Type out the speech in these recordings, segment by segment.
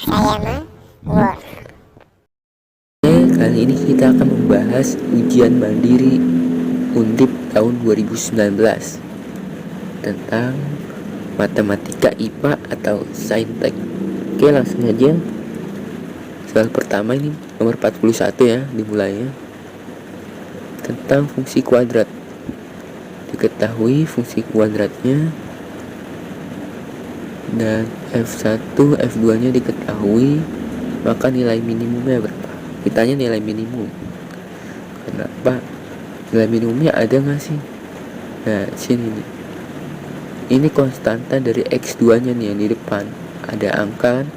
Saya Word. Kali ini kita akan membahas ujian mandiri Undip tahun 2019 tentang matematika IPA atau saintek. Oke, langsung aja. Soal pertama ini nomor 41 ya, dimulainya. Tentang fungsi kuadrat. Diketahui fungsi kuadratnya dan F1, F2 nya diketahui, maka nilai minimumnya berapa? Ditanya nilai minimum. Kenapa? Nilai minimumnya ada nggak sih? Nah, sini nih. Ini konstanta dari X2 nya nih yang di depan. Ada angka kan?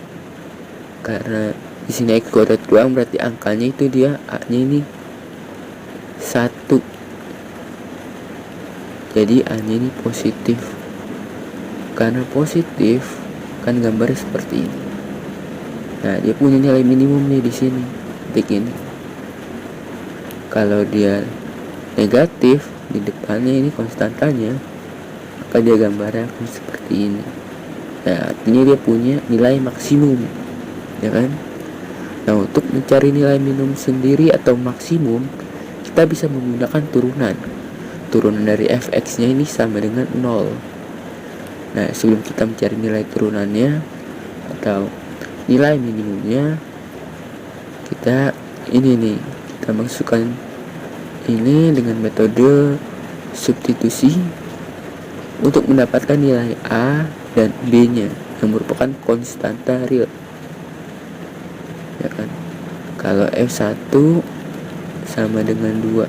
Karena di sini X kuadrat doang, berarti angkanya itu dia A nya ini 1. Jadi A nya ini positif. Karena positif kan gambarnya seperti ini. Nah, dia punya nilai minimum nih di sini. Titik ini. Kalau dia negatif, di depannya ini konstantanya, maka dia gambarnya akan seperti ini. Nah, artinya dia punya nilai maksimum, ya kan? Nah, untuk mencari nilai minimum sendiri atau maksimum, kita bisa menggunakan turunan. Turunan dari fx nya ini sama dengan 0. Nah, sebelum kita mencari nilai turunannya atau nilai minimumnya, kita masukkan ini dengan metode substitusi untuk mendapatkan nilai A dan B nya yang merupakan konstanta real, ya kan? Kalau F1 sama dengan 2,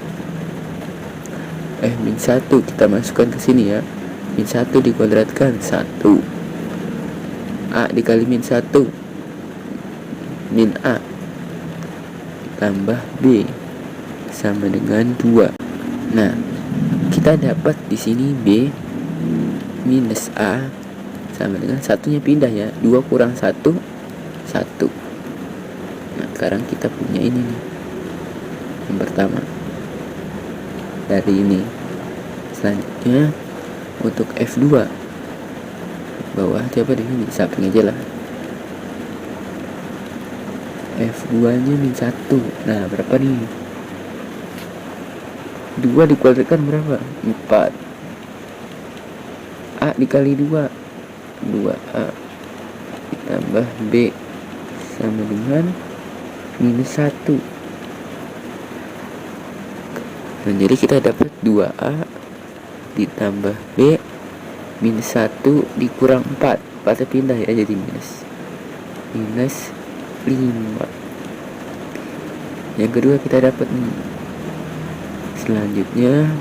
F-1 kita masukkan ke sini ya. Min 1 dikuadratkan 1, A dikali min 1 min A tambah B sama dengan 2. Nah, kita dapat di sini B minus A sama dengan satunya pindah ya, 2 kurang 1 1. Nah, sekarang kita punya ini nih, yang pertama dari ini. Selanjutnya untuk F2 bawah coba di sini samping aja lah. F2 nya min 1. Nah, berapa nih? 2 dikuadratkan berapa? 4. A dikali 2, 2A ditambah B sama dengan minus 1. Nah, jadi kita dapat 2A ditambah B minus 1 dikurang 4. 4 pindah ya, jadi minus 5. Yang kedua kita dapat nih. Selanjutnya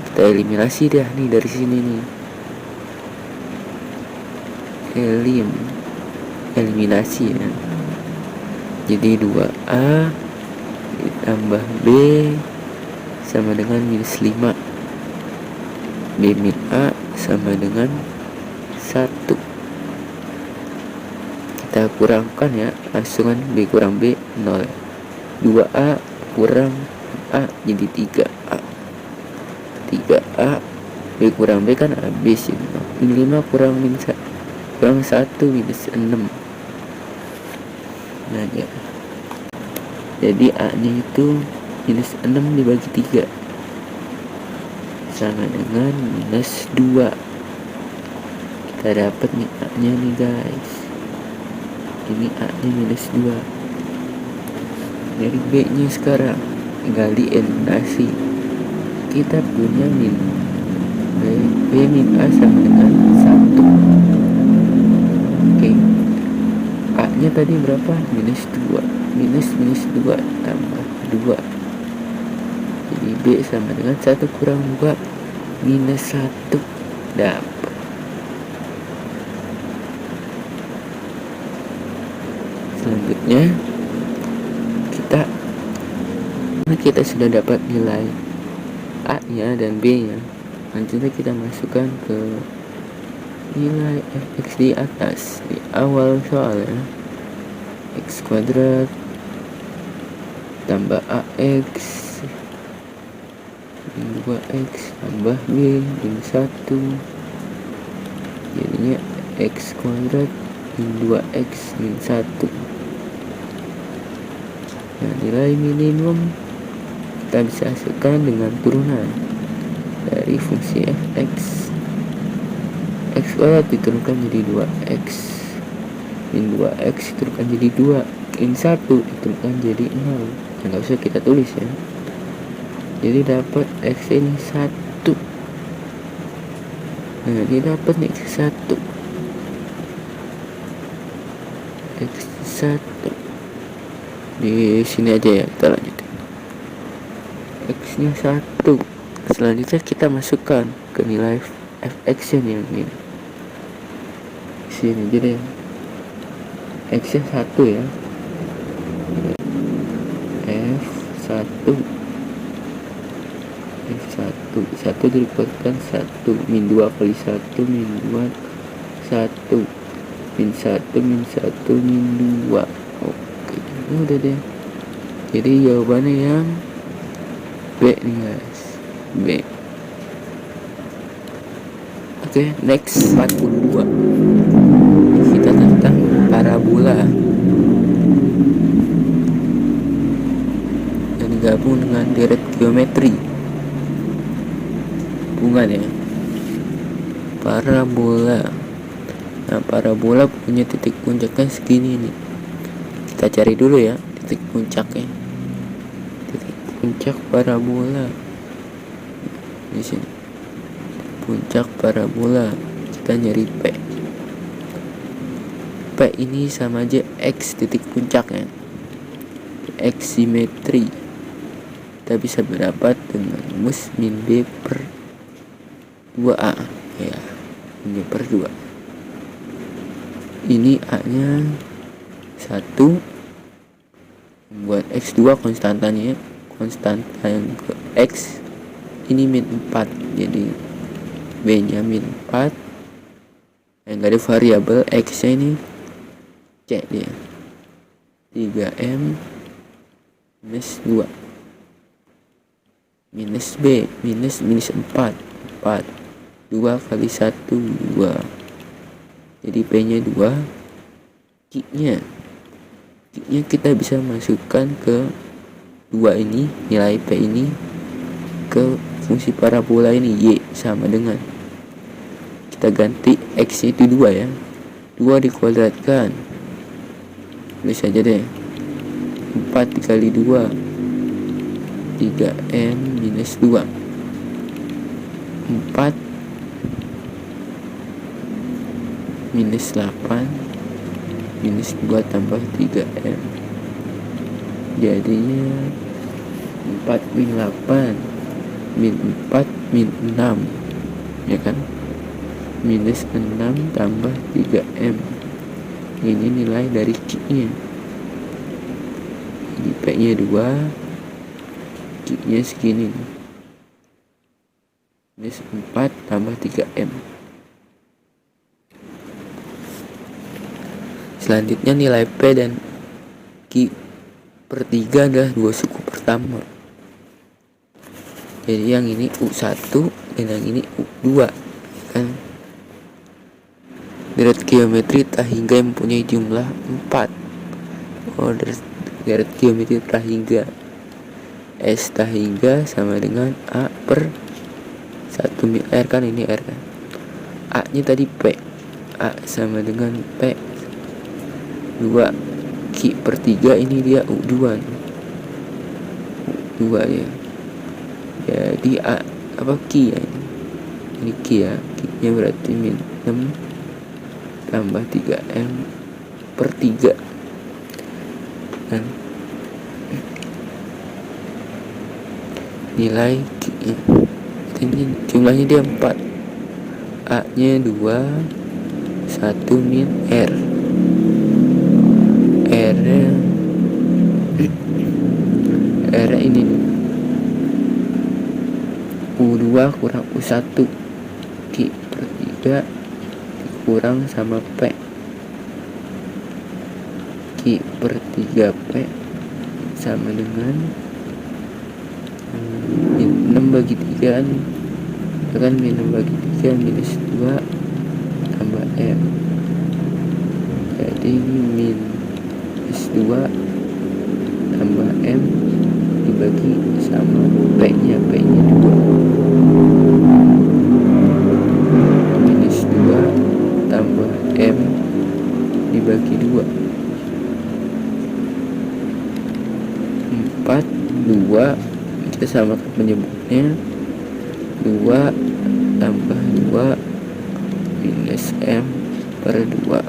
kita eliminasi dah nih dari sini nih. Eliminasi ya. Jadi 2A ditambah B sama dengan minus 5. B min A sama dengan 1. Kita kurangkan ya, langsungan B kurang B 0. 2A kurang A jadi 3A. 3A B kurang B kan habis ini. 5 kurang 1 minus 6. Nah ya. Jadi A nya itu minus 6 dibagi 3 sama dengan minus 2. Kita dapat nih A nya nih guys. Ini A nya minus 2. Dari B nya sekarang tinggal dieliminasi. Kita punya min B min A sama dengan 1. Oke. A nya tadi berapa? Minus 2. Minus 2 tambah 2. Jadi B sama dengan 1 kurang 2 minus 1. Dapat. Selanjutnya kita sudah dapat nilai A nya dan B nya. Selanjutnya kita masukkan ke nilai fx di atas di awal soal ya. X kuadrat tambah AX 2X tambah B min 1, jadinya X kuadrat min 2x min 1. Nah, nilai minimum kita bisa hasilkan dengan turunan dari fungsi fx. X kuadrat diturunkan jadi 2x min 2x diturunkan jadi 2 min 1 diturunkan jadi 0. Nggak usah kita tulis ya. Jadi dapat x ini 1. Nah, ini dapat nih x1. X1 di sini aja ya, kita lanjutin. X nya 1. Selanjutnya kita masukkan ke nilai fx nya yang ini. Sini jadi x nya 1 ya. F1 1 dikuatkan 1 min 2 kali 1 min 2 1 min 1 min 1 min 2. Oke, udah deh. Jadi jawabannya yang B nih guys, B. Oke, next 42. Kita tentang parabola yang digabung dengan deret geometri hubungan ya. Parabola. Nah, parabola punya titik puncaknya segini nih. Kita cari dulu ya titik puncaknya. Titik puncak parabola di sini. Puncak parabola. Kita nyari P. P ini sama aja X titik puncaknya. X simetri. Kita bisa berdapat dengan rumus min B per 2A ya, min B per 2. Ini A nya 1, buat X2 konstantanya, konstanta yang ke X ini min 4, jadi B nya min 4. Yang gak ada variabel X nya ini C dia 3M minus 2 minus B minus 4 2 kali 1 2. Jadi P nya 2. Q nya kita bisa masukkan ke 2 ini, nilai P ini ke fungsi parabola ini. Y sama dengan, kita ganti X nya itu 2 ya, 2 dikuadratkan, tulis aja deh 4 dikali 2 3M minus 2 4 minus 8 minus 2 tambah 3M, jadinya 4 min 8 min 4 min 6 ya kan, minus 6 tambah 3M. Ini nilai dari Q nya. Jadi P nya 2, Q nya segini, minus 4 tambah 3M. Selanjutnya nilai P dan Q per 3 adalah dua suku pertama. Jadi yang ini U1 dan yang ini U2 kan. Deret geometri tak hingga mempunyai jumlah 4. Deret geometri tak hingga S tak hingga sama dengan A per 1 min R kan, ini R kan. A nya tadi P, A sama dengan P 2 Q per 3, ini dia U2 ya. Jadi A apa Q ya, ini Q ya. Q nya berarti min 6 tambah 3M per 3 kan. Nilai Q nya ini jumlahnya dia 4, A nya 2 1 min R ini U2 kurang U1 Q per 3 kurang sama P, Q per 3P sama dengan min 6 bagi 3 kan, min 6 bagi 3 minus 2 tambah M. berarti ini min S2 tambah M dibagi sama P nya 2 minus 2 tambah M dibagi 2 4 2 kita samakan penyebutnya 2 tambah 2 minus M per 2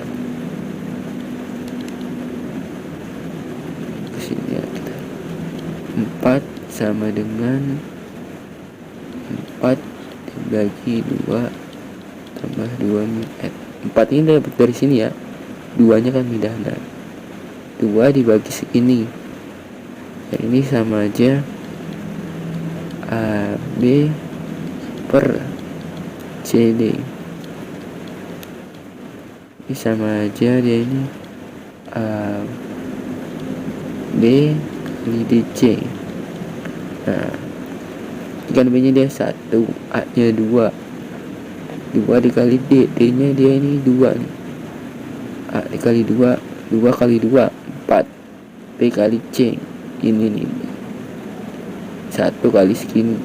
kesini ya kita 4 sama dengan 4 dibagi 2 tambah 2 4 ini dapat dari sini ya, 2 nya kan pindah, 2 dibagi segini dan ini sama aja AB per CD, ini sama aja dia ini B kali DC. Nah ikan B nya dia 1, A nya 2 dikali D, D nya dia ini 2 nih, A dikali 2 kali 2 4, B kali C ini nih 1 kali segini.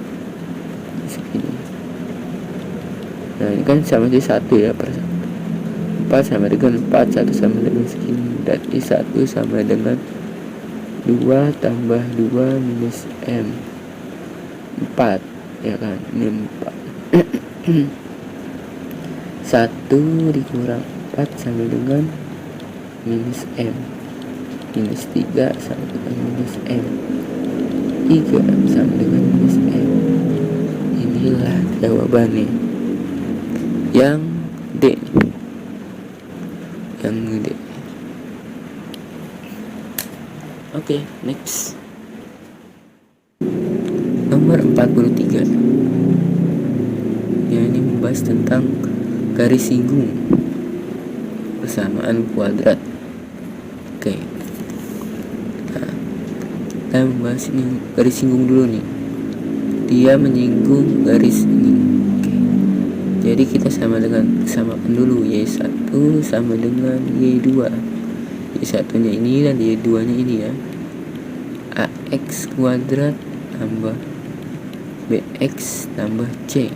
Nah ini kan sama aja 1 ya per 1, 4 sama dengan 4, 1 sama dengan segini, berarti 1 sama dengan 2 tambah 2 minus M 4 ya kan, ini 4 1 dikurang 4 sama dengan minus M, minus 3 sama dengan minus M, 3 sama dengan minus M. Inilah jawabannya yang D, Oke, next nomor 43 ya, ini membahas tentang garis singgung persamaan kuadrat. Oke, nah kita membahas ini garis singgung dulu nih, dia menyinggung garis ini. Oke, jadi kita samakan dulu, Y1 sama dengan Y2, Y1 nya ini dan Y2 nya ini ya, AX kuadrat tambah BX tambah C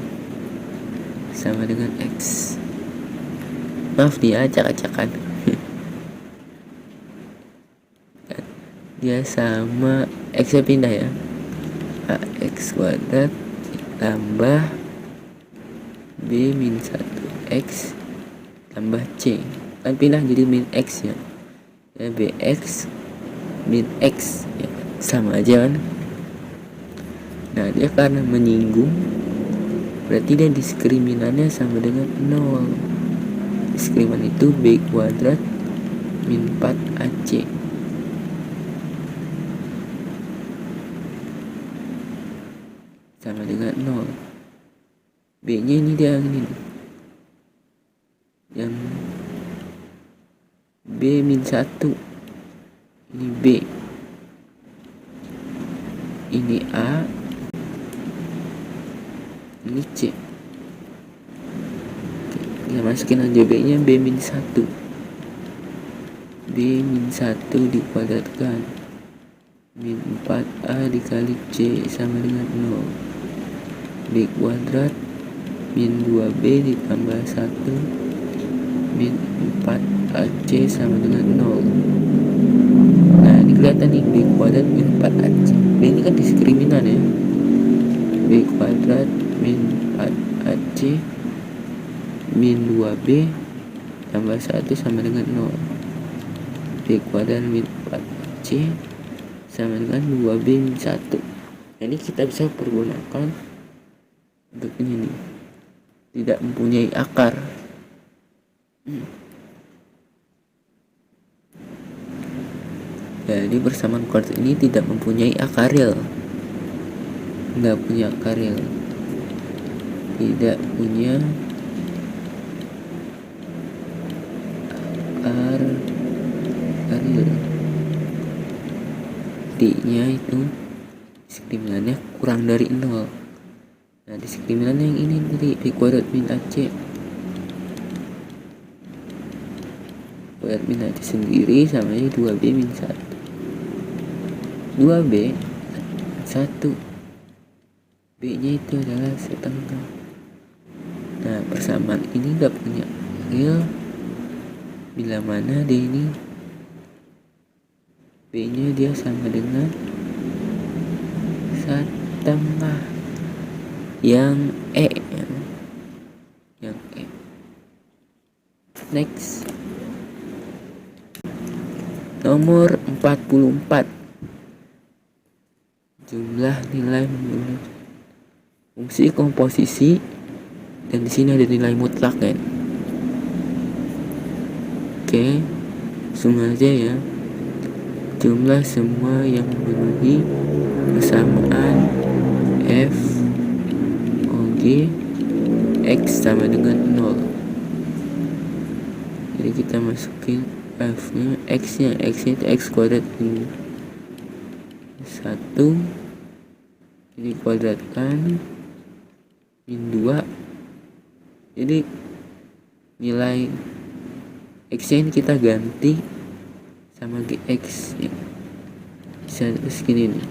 sama dengan X. Maaf dia acak-acakan dia sama X nya pindah ya, AX kuadrat tambah B min 1X tambah C, kan pindah jadi min X ya, BX min X ya, sama aja kan. Nah dia karena menyinggung berarti dia diskriminannya sama dengan 0. Diskriminan itu B kuadrat min 4AC sama dengan 0. B nya ini dia ini, yang B min 1 ini B, ini A, ini C. Kita masukin aja B nya, B min 1, B min 1 dikuadratkan min 4A dikali C sama dengan 0, B kuadrat min 2B ditambah 1 min 4AC sama dengan 0. Nah ini kelihatan nih, B kuadrat min 4AC, B ini kan diskriminan ya, B kuadrat min 4AC min 2B tambah 1 sama dengan 0, B kuadrat min 4C sama dengan 2B min 1. Nah ini kita bisa pergunakan untuk ini nih, tidak mempunyai akar. Jadi persamaan kuadrat ini tidak mempunyai akar real, nggak punya akar real, tidak punya akar real. D-nya itu diskriminannya kurang dari 0. Nah diskriminannya yang ini tadi, B kuadrat min AC kuadrat min 1 sendiri sama aja 2b min 1. 2b 1, b nya itu adalah setengah. Nah, persamaan ini gak punya real bila mana d ini b nya dia sama dengan setengah yang e. Next, nomor 44, jumlah nilai menurut fungsi komposisi, dan di sini ada nilai mutlak kan. Oke, langsung aja ya. Jumlah semua yang memenuhi persamaan f OG x sama dengan 0. Jadi kita masukin f nya, x nya itu x kuadrat min 1 ini kuadratkan min 2. Jadi nilai x nya ini kita ganti sama gx ya. Bisa terus gini nih.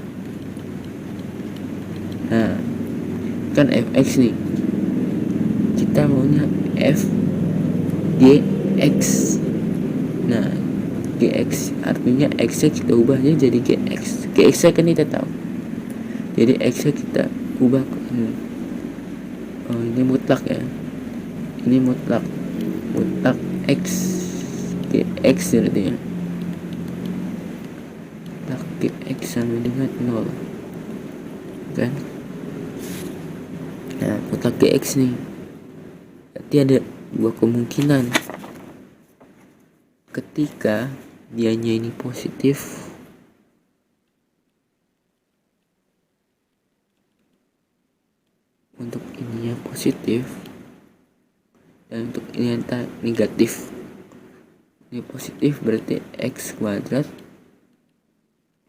Nah, kan fx nih, kita maunya f gx. Nah, gx artinya x nya kita ubahnya jadi gx. Gx nya kan kita tahu, jadi x nya kita ubah ke ini. Oh, ini mutlak ya, ini mutlak x gx artinya mutlak gx sama dengan 0 kan. Nah, mutlak gx nih berarti ada dua kemungkinan. Ketika dianya ini positif, untuk ininya positif, dan untuk ini negatif. Ini positif berarti x kuadrat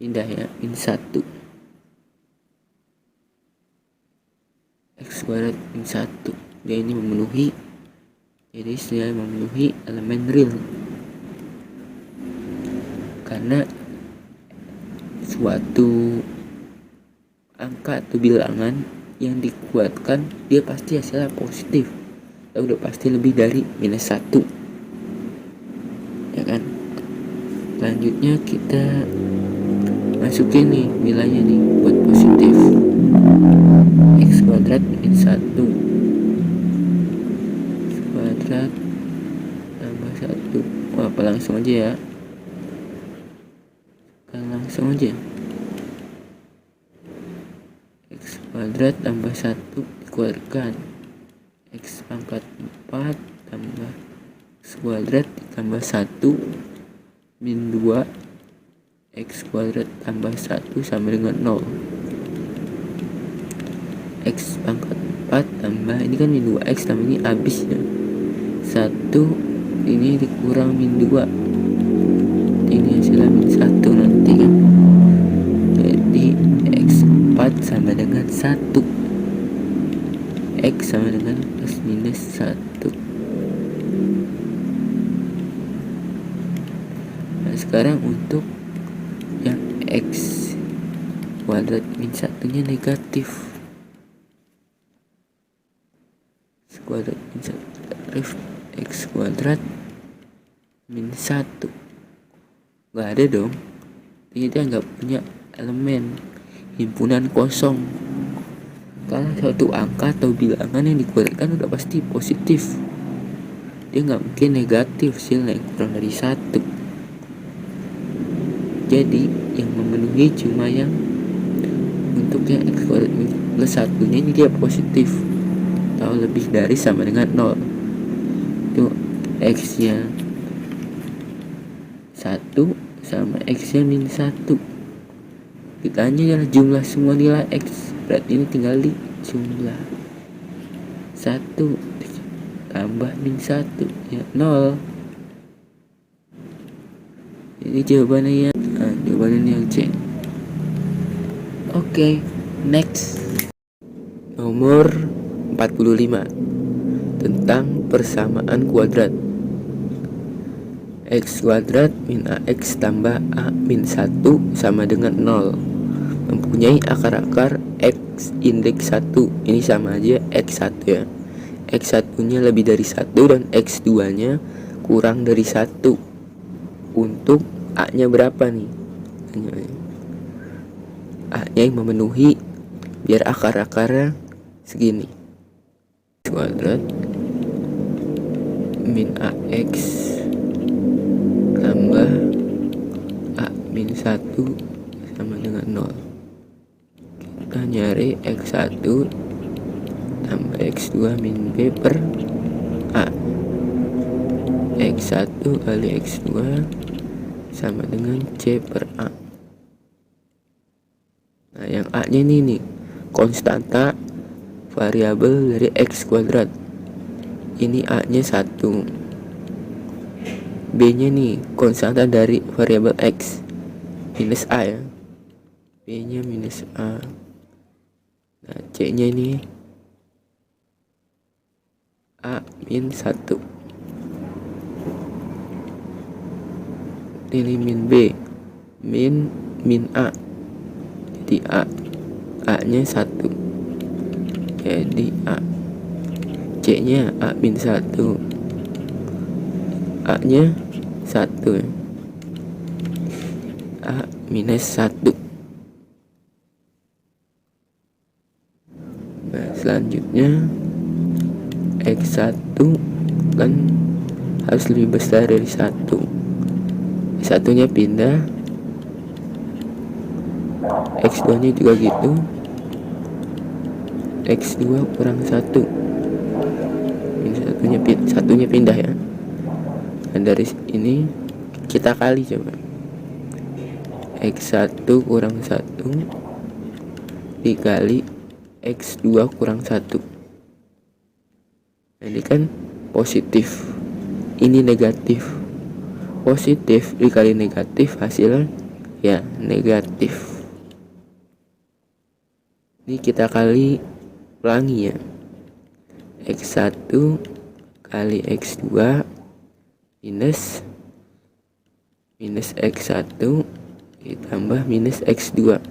pindah ya, min 1. X kuadrat min 1. Dia ini memenuhi, jadi saya memenuhi elemen real. Karena suatu angka atau bilangan yang dikuatkan dia pasti hasilnya positif, atau udah pasti lebih dari minus 1 ya kan. Selanjutnya kita masukin nih nilainya nih buat positif, x kuadrat min 1 x kuadrat tambah 1. Wah, apa langsung aja ya, langsung aja x kuadrat tambah 1 dikuadratkan x pangkat 4 tambah x kuadrat tambah 1 min 2 x kuadrat tambah 1 sama dengan 0. X pangkat 4 tambah ini kan min 2x tambah ini habis ya, 1 ini dikurang min 2 ini hasilnya min 1 nanti kan. Jadi x4 sama dengan 1, x sama dengan plus minus 1. Nah, sekarang untuk yang x kuadrat min 1 nya negatif, x kuadrat min 1 negatif, x kuadrat min 1 nggak ada dong, dia nggak punya elemen, himpunan kosong. Karena suatu angka atau bilangan yang dikuadratkan udah pasti positif, dia nggak mungkin negatif hasilnya yang kurang dari 1. Jadi yang memenuhi cuma yang untuk yang x kuadrat plus 1 nya ini dia positif atau lebih dari sama dengan 0. Itu x nya 1 sama x nya min 1. Kita hanya adalah jumlah semua nilai x, berarti ini tinggal di jumlah 1 tambah min 1 ya 0. Ini jawabannya ya, jawabannya yang C. Oke, next. Nomor 45 tentang persamaan kuadrat. X kuadrat min AX tambah A min 1 sama dengan 0. Mempunyai akar-akar X indeks 1. Ini sama aja X1 ya. X1 nya lebih dari 1 dan X2 nya kurang dari 1. Untuk A nya berapa nih? A nya yang memenuhi biar akar-akarnya segini. X kuadrat min AX tambah A min 1 sama dengan 0. Kita nyari X1 tambah X2 min B per A. X1 kali X2 sama dengan C per A. Nah yang A nya ini nih konstanta variabel dari X kuadrat. Ini A nya 1. B nya nih konstanta dari variabel X minus A ya. B nya minus A. Nah C nya ini A min 1. Ini min B min A. Jadi A nya 1. Jadi A. C nya A min 1. A nya 1. A minus 1. Nah selanjutnya X1 kan harus lebih besar dari 1. Satunya pindah, X2 nya juga gitu, X2 kurang 1. Ini satunya pindah ya. Dan dari ini kita kali coba. X1 kurang 1 dikali X2 kurang 1. Nah, ini kan positif, ini negatif. Positif dikali negatif hasilnya ya negatif. Ini kita kali ulangi ya. X1 kali X2 minus X1 ditambah minus X2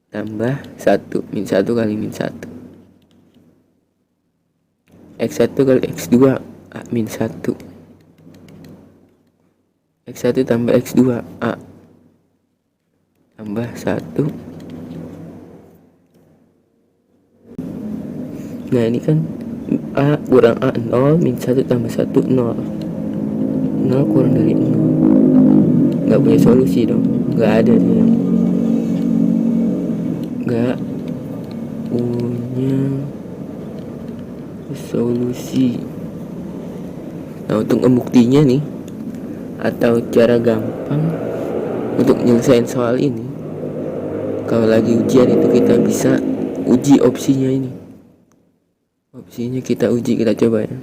tambah 1 min 1 kali min 1. X1 kali X2 A min 1. X1 tambah X2 A tambah 1. Nah ini kan A kurang A 0 min 1 tambah 1 0. 0 kurang dari 0. Gak punya solusi dong. Gak ada sih. Gak punya solusi. Nah untuk membuktinya nih, atau cara gampang untuk menyelesaikan soal ini, kalau lagi ujian itu kita bisa uji opsinya ini. Opsinya kita uji, kita coba ya.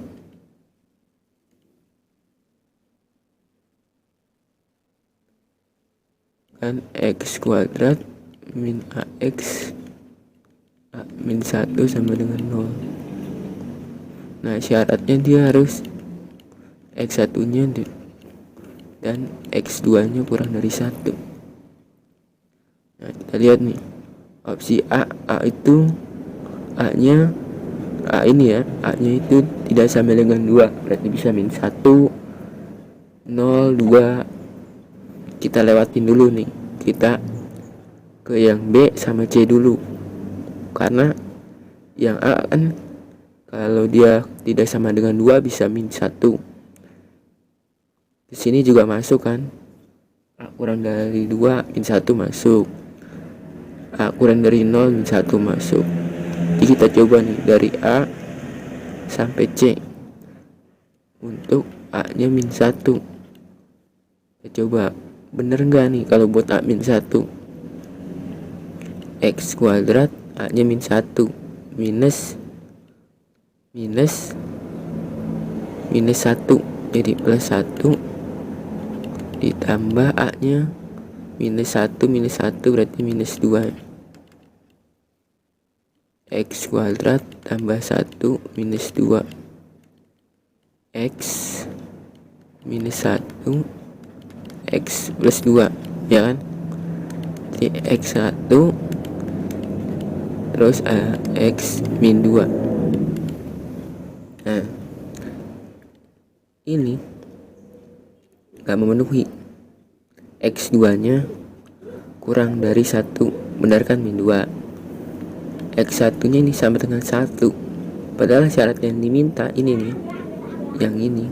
Kan X kuadrat min AX A min 1 sama dengan 0. Nah syaratnya dia harus X1 nya dan X2 nya kurang dari 1. Nah kita lihat nih, opsi A itu A nya A ini ya, A nya itu tidak sama dengan 2, berarti bisa min 1 0 2. Kita lewatin dulu nih, kita ke yang B sama C dulu, karena yang A kan kalau dia tidak sama dengan 2 bisa min 1. Di sini juga masuk kan, A kurang dari 2 min 1 masuk, A kurang dari 0 min 1 masuk. Jadi kita coba nih dari A sampai C. Untuk A nya min 1, kita coba bener nggak nih kalau buat A min 1. X kuadrat A nya min 1 minus 1, jadi plus 1 ditambah A nya minus 1 berarti minus 2. X kuadrat tambah 1 minus 2 X minus 1 X plus 2, ya kan? Jadi X1 terus X min 2. Nah, ini gak memenuhi. X2 nya kurang dari 1, benar kan? Min 2. X1 nya ini sama dengan 1, padahal syarat yang diminta ini nih, yang ini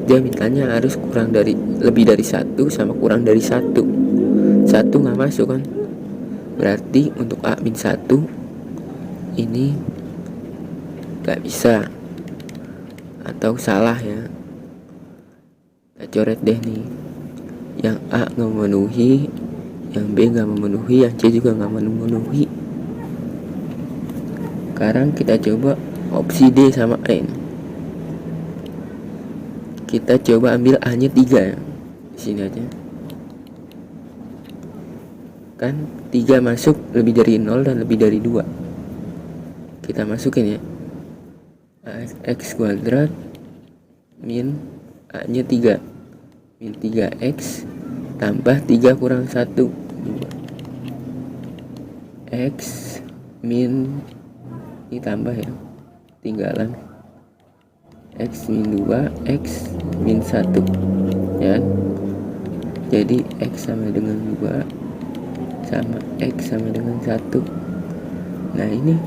dia mintanya harus kurang dari, lebih dari 1 sama kurang dari 1 nggak masuk kan? Berarti untuk A min 1 ini gak bisa, atau salah ya. Kita coret deh nih, yang A nggak memenuhi, yang B nggak memenuhi, yang C juga nggak memenuhi. Sekarang kita coba opsi D sama E. Kita coba ambil A nya 3 ya, di sini aja kan. 3 masuk lebih dari 0 dan lebih dari 2. Kita masukin ya, X kuadrat min A nya 3, min 3X tambah 3 kurang 1, 2. X min, ini tambah ya, tinggalan X min 2 X min 1 ya. Jadi X sama dengan 2 sama X sama dengan 1. Nah ini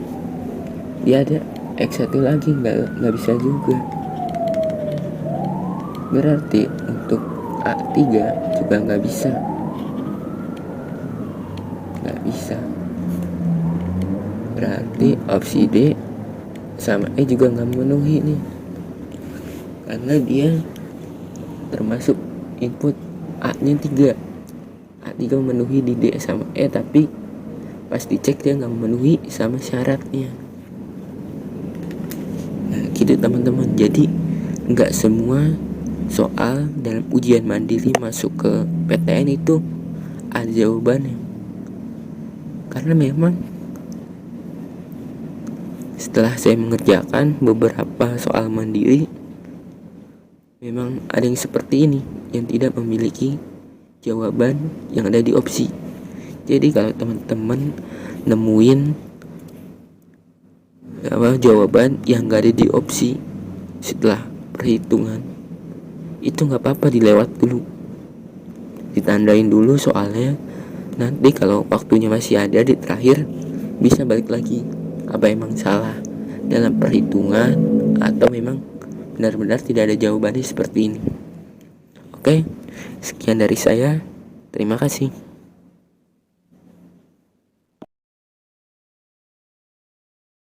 dia ada X1 lagi, nggak bisa juga. Berarti untuk A3 juga nggak bisa. Berarti opsi D sama E juga nggak memenuhi nih, karena dia termasuk input A nya 3. A3 memenuhi di D sama E, tapi pas dicek dia nggak memenuhi sama syaratnya. Nah gitu teman-teman. Jadi nggak semua soal dalam ujian mandiri masuk ke PTN itu ada jawabannya, karena memang setelah saya mengerjakan beberapa soal mandiri, memang ada yang seperti ini, yang tidak memiliki jawaban yang ada di opsi. Jadi kalau teman-teman nemuin jawaban yang gak ada di opsi setelah perhitungan, itu gak apa-apa, dilewat dulu, ditandain dulu soalnya. Nanti kalau waktunya masih ada di terakhir, bisa balik lagi apa emang salah dalam perhitungan atau memang benar-benar tidak ada jawabannya seperti ini. Oke, sekian dari saya. Terima kasih.